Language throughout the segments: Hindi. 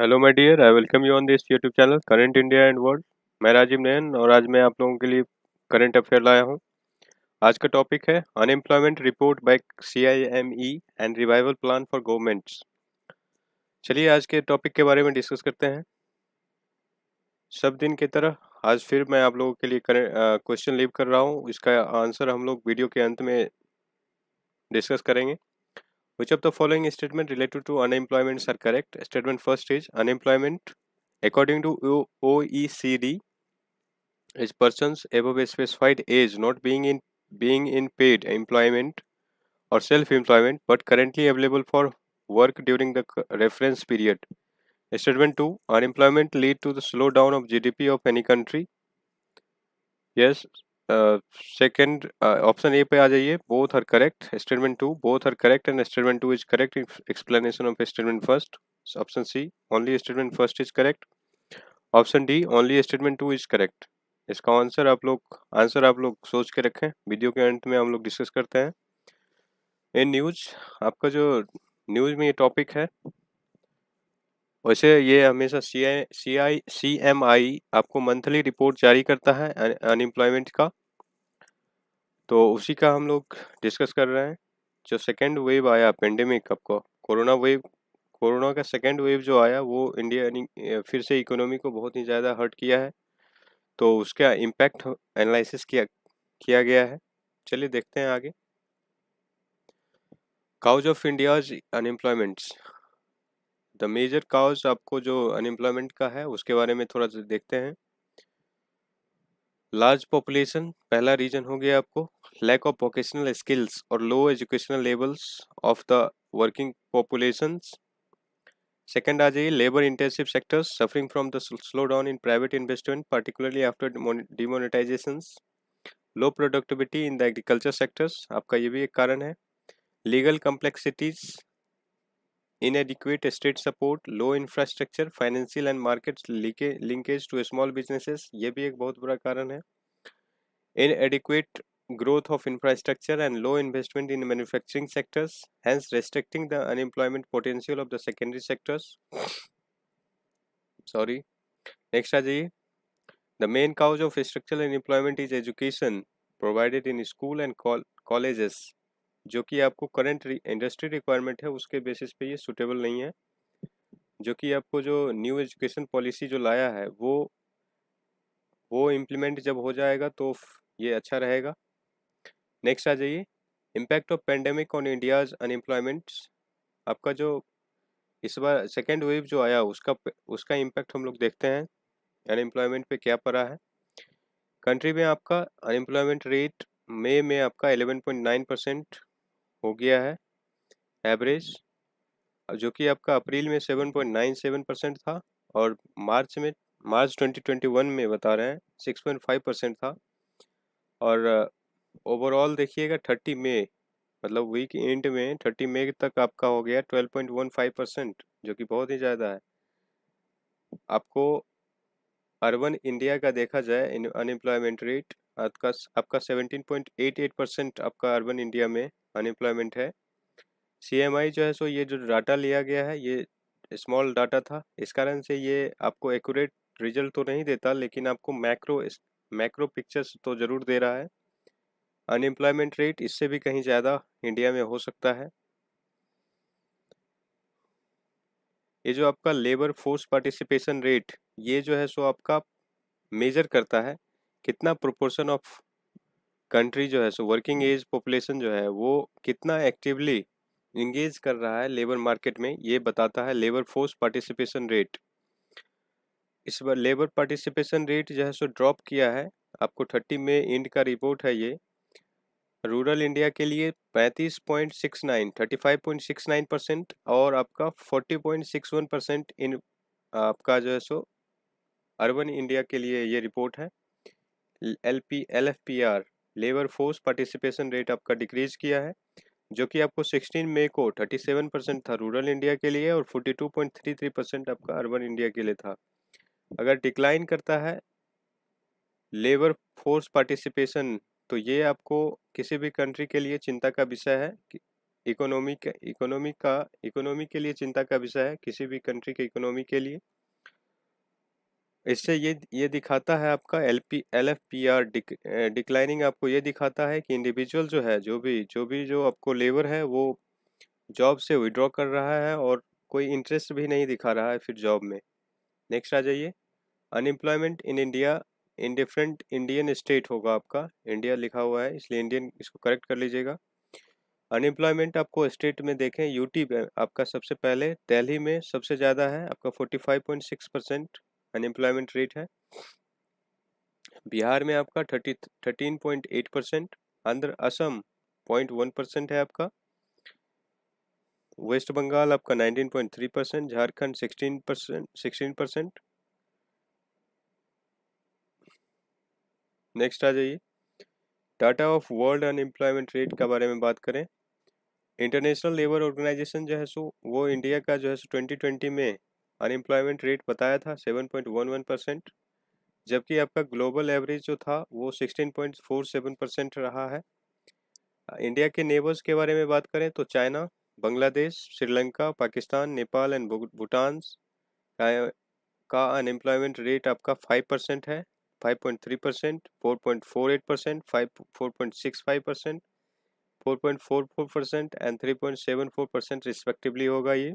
Hello my dear, I welcome you on this YouTube channel current India and world. मैं राजीव नयन और आज मैं आप लोगों के लिए करंट अफेयर लाया हूं। आज का टॉपिक है unemployment report by CIME and revival plan for governments. चलिए आज के टॉपिक के बारे में डिस्कस करते हैं। सब दिन की तरह आज फिर मैं आप लोगों के लिए क्वेश्चन लीव कर रहा हूं। इसका आंसर हम लोग वीडियो के अंत में डिस्कस करेंगे। Which of the following statement related to unemployment are correct? Statement first is unemployment according to OECD is persons above a specified age not being in paid employment or self-employment but currently available for work during the reference period. Statement 2, unemployment lead to the slowdown of GDP of any country. Yes. Second option A पे आ जाइए. Both are correct. Statement 2 both are correct and statement 2 is correct explanation of statement first. So option C only statement first is correct. Option D only statement 2 is correct. इसका आंसर आप लोग सोच के रखें। वीडियो के अंत में हम लोग डिस्कस करते हैं। इन न्यूज आपका जो न्यूज में ये टॉपिक है, वैसे ये हमेशा CMI आपको मंथली रिपोर्ट जारी करता है अनएम्प्लॉयमेंट का, तो उसी का हम लोग डिस्कस कर रहे हैं। जो सेकेंड वेव आया पेंडेमिक, आपको कोरोना का सेकेंड वेव जो आया वो इंडिया फिर से इकोनॉमी को बहुत ही ज़्यादा हर्ट किया है, तो उसका इम्पैक्ट एनालिसिस किया गया है। चलिए देखते हैं आगे। Cause of India's unemployments, the major cause आपको जो अनएम्प्लॉयमेंट का है उसके बारे में थोड़ा सा देखते हैं। लार्ज पॉपुलेशन पहला रीजन हो गया आपको। लैक ऑफ वोकेशनल स्किल्स और low educational levels of the working populations. Second आ जाइए, labour intensive sectors suffering from the slow down in private investment particularly after demonetisations. Low productivity in the agriculture sectors, आपका ये भी एक कारण है। Legal complexities, inadequate state support, low infrastructure, financial and market linkage to small businesses, ये भी एक बहुत बड़ा कारण है। inadequate growth of infrastructure and low investment in manufacturing sectors, hence restricting the unemployment potential of the secondary sectors. Sorry. Next आ जाइए, the main cause of structural unemployment is education provided in school and colleges, जो कि आपको करंट इंडस्ट्री रिक्वायरमेंट है उसके बेसिस पे ये सुटेबल नहीं है। जो कि आपको जो न्यू एजुकेशन पॉलिसी जो लाया है वो इम्प्लीमेंट जब हो जाएगा तो ये अच्छा रहेगा। नेक्स्ट आ जाइए, impact of pandemic on India's unemployment, आपका जो इस बार सेकेंड वेव जो आया उसका इम्पैक्ट हम लोग देखते हैं अनएम्प्लॉयमेंट पे क्या पड़ा है। कंट्री में आपका अनएम्प्लॉयमेंट रेट मई में आपका 11.9% हो गया है एवरेज, जो कि आपका अप्रैल में 7.97% था और मार्च 2021 में बता रहे हैं 6.5% था। और ओवरऑल देखिएगा 30 मई मतलब वीक एंड में 30 मई तक आपका हो गया 12.15%, जो कि बहुत ही ज़्यादा है। आपको अर्बन इंडिया का देखा जाए अनएम्प्लॉयमेंट रेट आपका 17.88% आपका अर्बन इंडिया में अनएम्प्लॉयमेंट है। CMI जो है सो ये जो डाटा लिया गया है ये स्मॉल डाटा था, इस कारण से ये आपको एक्यूरेट रिजल्ट तो नहीं देता, लेकिन आपको मैक्रो पिक्चर्स तो ज़रूर दे रहा है। अनएम्प्लॉयमेंट रेट इससे भी कहीं ज़्यादा इंडिया में हो सकता है। ये जो आपका लेबर फोर्स पार्टिसिपेशन रेट, ये जो है सो आपका मेजर करता है कितना प्रोपोर्शन ऑफ कंट्री जो है सो वर्किंग एज पॉपुलेशन जो है वो कितना एक्टिवली इंगेज कर रहा है लेबर मार्केट में, ये बताता है लेबर फोर्स पार्टिसिपेशन रेट। इस बार लेबर पार्टिसिपेशन रेट जो है सो ड्रॉप किया है, आपको 30 में एंड का रिपोर्ट है ये। रूरल इंडिया के लिए 35.69% और आपका 40.61% इन आपका जो है सो अर्बन इंडिया के लिए ये रिपोर्ट है। LFPR labour force participation rate आपका डिक्रीज किया है, जो कि आपको 16 मई को 37% था रूरल इंडिया के लिए और 42.33% आपका अर्बन इंडिया के लिए था। अगर डिक्लाइन करता है लेबर फोर्स पार्टिसिपेशन, तो ये आपको किसी भी कंट्री के लिए चिंता का विषय है इकोनॉमी के लिए चिंता का विषय है, किसी भी कंट्री के इकोनॉमी के लिए। इससे ये दिखाता है आपका LFPR डिक्लाइनिंग, आपको ये दिखाता है कि इंडिविजुअल जो है, जो आपको लेबर है वो जॉब से विड्रॉ कर रहा है और कोई इंटरेस्ट भी नहीं दिखा रहा है फिर जॉब में। नेक्स्ट आ जाइए, unemployment in India in different Indian state होगा, आपका इंडिया लिखा हुआ है इसलिए इंडियन, इसको करेक्ट कर लीजिएगा। अनएम्प्लॉयमेंट आपको स्टेट में देखें, यूटी में आपका सबसे पहले, दिल्ली में सबसे ज़्यादा है आपका 45.6% अनएम्प्लॉयमेंट रेट है। बिहार में आपका 13.8%, असम 0.1% है आपका। वेस्ट बंगाल आपका 19.3%, झारखंड 16%। नेक्स्ट आ जाइए, data of world unemployment rate के बारे में बात करें। इंटरनेशनल लेबर ऑर्गेनाइजेशन जो है सो वो इंडिया का जो है सो 2020 में अनएम्प्लॉयमेंट रेट बताया था 7.11%, जबकि आपका ग्लोबल एवरेज जो था वो 16.47% रहा है। इंडिया के नेबर्स के बारे में बात करें तो चाइना, बांग्लादेश, श्रीलंका, पाकिस्तान, नेपाल एंड भूटान का अनएम्प्लॉयमेंट रेट आपका 5% है, 5.3%, 4.48%, 4.65%, 4.44% एंड 3.74% रिस्पेक्टिवली होगा ये।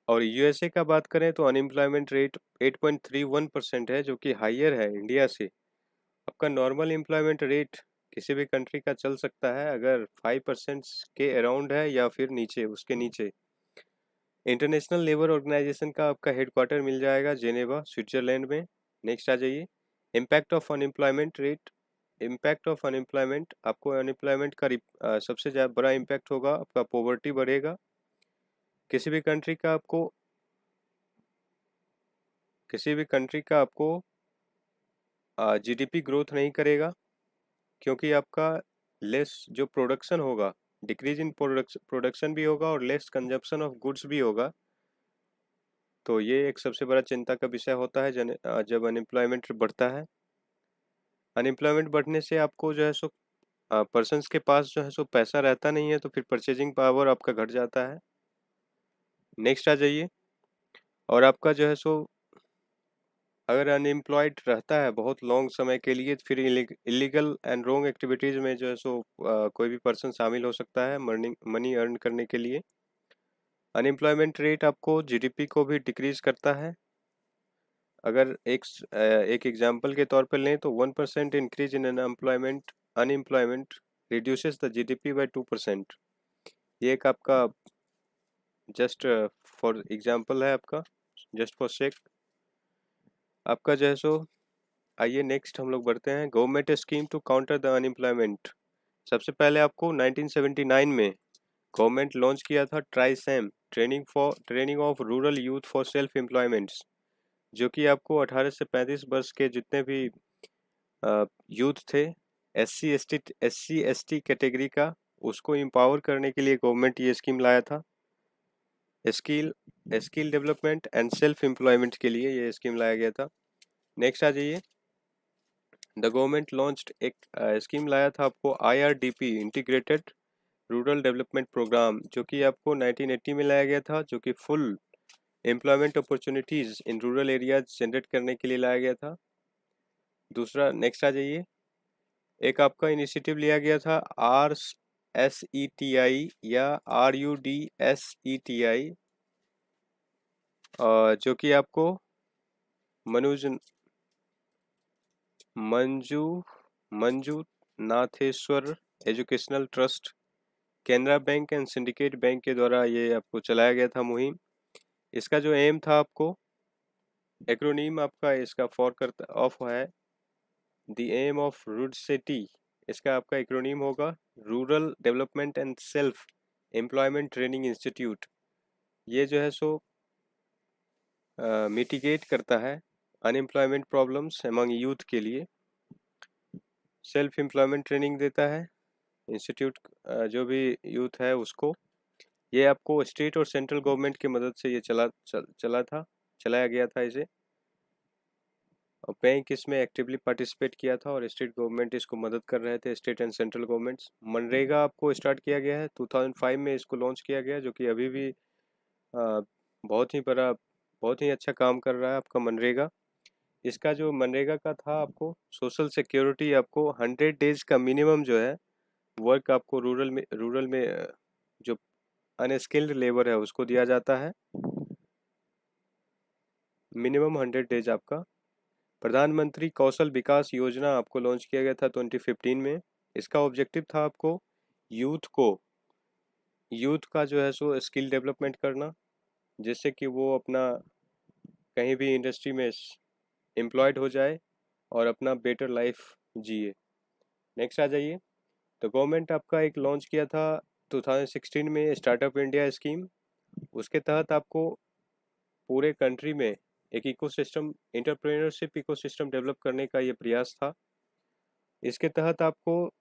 और यूएसए का बात करें तो अनएम्प्लॉयमेंट रेट 8.31% है, जो कि हाइयर है इंडिया से। आपका नॉर्मल एम्प्लॉयमेंट रेट किसी भी कंट्री का चल सकता है अगर 5% के अराउंड है या फिर नीचे, उसके नीचे। इंटरनेशनल लेबर ऑर्गेनाइजेशन का आपका हेडक्वार्टर मिल जाएगा जेनेवा, स्विट्जरलैंड में। नेक्स्ट आ जाइए, impact of unemployment rate. Impact of unemployment, आपको अनएम्प्लॉयमेंट का सबसे ज़्यादा बड़ा इम्पैक्ट होगा आपका, पॉवर्टी बढ़ेगा। किसी भी कंट्री का आपको जीडीपी ग्रोथ नहीं करेगा, क्योंकि आपका लेस जो प्रोडक्शन होगा, डिक्रीज इन प्रोडक्शन भी होगा और लेस कंजप्शन ऑफ गुड्स भी होगा। तो ये एक सबसे बड़ा चिंता का विषय होता है जब अनएम्प्लॉयमेंट बढ़ता है। अनएम्प्लॉयमेंट बढ़ने से आपको जो है सो पर्सनस के पास जो है सो पैसा रहता नहीं है, तो फिर परचेजिंग पावर आपका घट जाता है। नेक्स्ट आ जाइए, और आपका जो है सो अगर अनएम्प्लॉयड रहता है बहुत लॉन्ग समय के लिए, फिर इलीगल एंड रॉन्ग एक्टिविटीज़ में जो है सो कोई भी पर्सन शामिल हो सकता है मनी अर्न करने के लिए। अनएम्प्लॉयमेंट रेट आपको जीडीपी को भी डिक्रीज करता है। अगर एक एग्जांपल के तौर पर लें तो 1% increase in unemployment reduces the GDP bye 2%। ये एक आपका जस्ट फॉर एग्जांपल है, आपका जस्ट फॉर शेक आपका जो है सो। आइए नेक्स्ट हम लोग बढ़ते हैं, government scheme to counter the unemployment. सबसे पहले आपको 1979 में गवर्नमेंट लॉन्च किया था TRYSEM, training of rural youth for self employments, जो कि आपको 18 से 35 वर्ष के जितने भी यूथ थे, SC ST कैटेगरी का, उसको एम्पावर करने के लिए गवर्नमेंट ये स्कीम लाया था। Skill skill development and self employment के लिए ये स्कीम लाया गया था। नेक्स्ट आ जाइए, द गवर्नमेंट लॉन्च्ड एक स्कीम लाया था आपको IRDP, integrated rural development programme, जो कि आपको 1980 में लाया गया था, जो कि full employment opportunities in rural areas generate करने के लिए लाया गया था। दूसरा, नेक्स्ट आ जाइए, एक आपका इनिशिएटिव लिया गया था RSETI या RUDSETI, जो कि आपको मनुज Manju Manjunatheshwar educational trust, Canara bank and syndicate bank के द्वारा ये आपको चलाया गया था मुहिम। इसका जो एम था, आपको एक्रोनीम आपका इसका फॉर करता ऑफ है द एम ऑफ रूडसेटी, इसका आपका एक्रोनीम होगा rural development and self employment training institute. ये जो है सो मिटिगेट करता है अनएम्प्लॉयमेंट प्रॉब्लम्स एमंग यूथ के लिए, सेल्फ एम्प्लॉयमेंट ट्रेनिंग देता है इंस्टीट्यूट, जो भी यूथ है उसको। ये आपको स्टेट और सेंट्रल गवर्नमेंट की मदद से ये चलाया गया था इसे। और बैंक इसमें एक्टिवली पार्टिसिपेट किया था और स्टेट गवर्नमेंट इसको मदद कर रहे थे, state and central governments. MNREGA आपको स्टार्ट किया गया है 2005 में, इसको लॉन्च किया गया, जो कि अभी भी बहुत ही बड़ा, बहुत ही अच्छा काम कर रहा है आपका मनरेगा। इसका जो मनरेगा का था, आपको सोशल सिक्योरिटी, आपको 100 डेज का मिनिमम जो है वर्क आपको रूरल में जो अनस्किल्ड लेबर है उसको दिया जाता है, मिनिमम 100 डेज आपका। प्रधानमंत्री कौशल विकास योजना आपको लॉन्च किया गया था 2015 में। इसका ऑब्जेक्टिव था आपको यूथ का जो है सो स्किल डेवलपमेंट करना, जिससे कि वो अपना कहीं भी इंडस्ट्री में एम्प्लॉयड हो जाए और अपना बेटर लाइफ जिए। नेक्स्ट आ जाइए। तो गवर्नमेंट आपका एक लॉन्च किया था 2016 में स्टार्टअप इंडिया स्कीम। उसके तहत आपको पूरे कंट्री में एक इकोसिस्टम, एंटरप्रेन्योरशिप इकोसिस्टम डेवलप करने का ये प्रयास था। इसके तहत आपको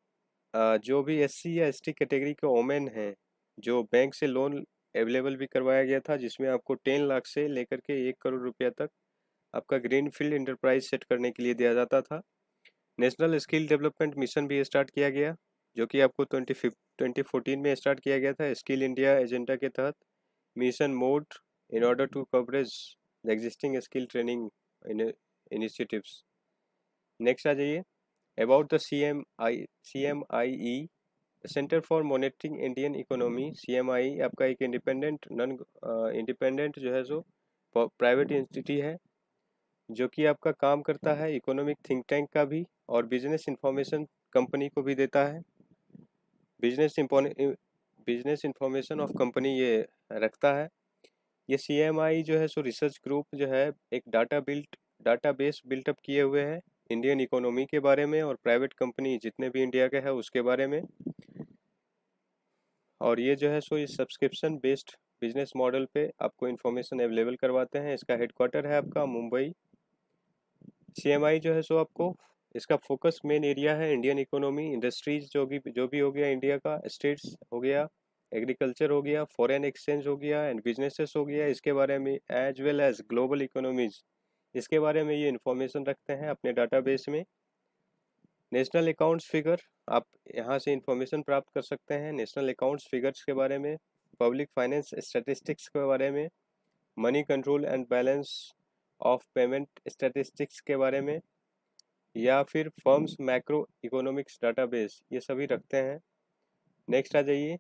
जो भी एससी या एसटी कैटेगरी के वोमेन हैं, जो बैंक से लोन अवेलेबल भी करवाया गया था, जिसमें आपको 10 लाख से लेकर के 1 करोड़ रुपया तक आपका ग्रीन फील्ड इंटरप्राइज सेट करने के लिए दिया जाता था। नेशनल स्किल डेवलपमेंट मिशन भी स्टार्ट किया गया, जो कि आपको 2014 में स्टार्ट किया गया था स्किल इंडिया एजेंडा के तहत। Mission mode in order to coverage the existing skill training initiatives. Next आ जाइए। About the CMIE, centre for monitoring Indian economy. CMIE आपका एक इंडिपेंडेंट जो है सो प्राइवेट इंस्टीट्यूट है, जो कि आपका काम करता है इकोनॉमिक थिंक टैंक का भी, और बिजनेस इंफॉर्मेशन कंपनी को भी देता है। बिजनेस इंफॉर्मेशन ऑफ कंपनी ये रखता है। ये CMI जो है सो रिसर्च ग्रुप जो है एक डाटाबेस बिल्टअप किए हुए हैं इंडियन इकोनॉमी के बारे में और प्राइवेट कंपनी जितने भी इंडिया के हैं उसके बारे में। और ये जो है सो ये सब्सक्रिप्शन बेस्ड बिजनेस मॉडल पे आपको इन्फॉर्मेशन अवेलेबल करवाते हैं। इसका हेडक्वार्टर है आपका मुंबई। CMI जो है सो आपको, इसका फोकस मेन एरिया है इंडियन इकोनॉमी, इंडस्ट्रीज जो भी हो गया इंडिया का, स्टेट्स हो गया, एग्रीकल्चर हो गया, फॉरेन एक्सचेंज हो गया एंड बिजनेसेस हो गया, इसके बारे में, as well as global economies, इसके बारे में ये इन्फॉर्मेशन रखते हैं अपने डाटाबेस में। नेशनल अकाउंट्स फिगर, आप यहाँ से इंफॉर्मेशन प्राप्त कर सकते हैं नेशनल अकाउंट्स फिगर्स के बारे में, पब्लिक फाइनेंस स्टैटिस्टिक्स के बारे में, money control and balance of payment statistics के बारे में, या फिर फर्म्स मैक्रो इकोनॉमिक्स डाटाबेस, ये सभी रखते हैं। नेक्स्ट आ जाइए।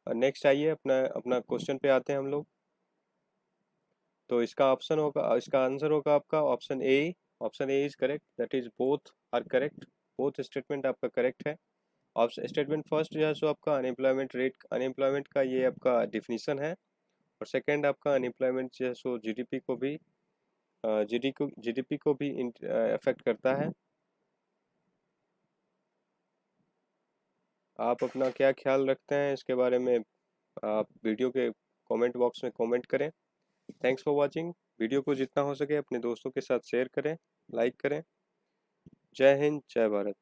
नेक्स्ट आइए, अपना अपना क्वेश्चन पे आते हैं हम लोग। तो इसका आंसर होगा आपका option A. Option A is correct, that is both are correct, both statement आपका करेक्ट है। ऑप्शन स्टेटमेंट फर्स्ट जो है सो आपका अनएम्प्लॉयमेंट रेट, अनएम्प्लॉयमेंट का ये आपका डिफिनीशन है, और सेकंड आपका अनएम्प्लॉयमेंट जो है सो जीडीपी को भी अफेक्ट करता है। आप अपना क्या ख्याल रखते हैं इसके बारे में आप वीडियो के कमेंट बॉक्स में कमेंट करें। Thanks for watching. वीडियो को जितना हो सके अपने दोस्तों के साथ शेयर करें, लाइक करें। जय हिंद, जय भारत।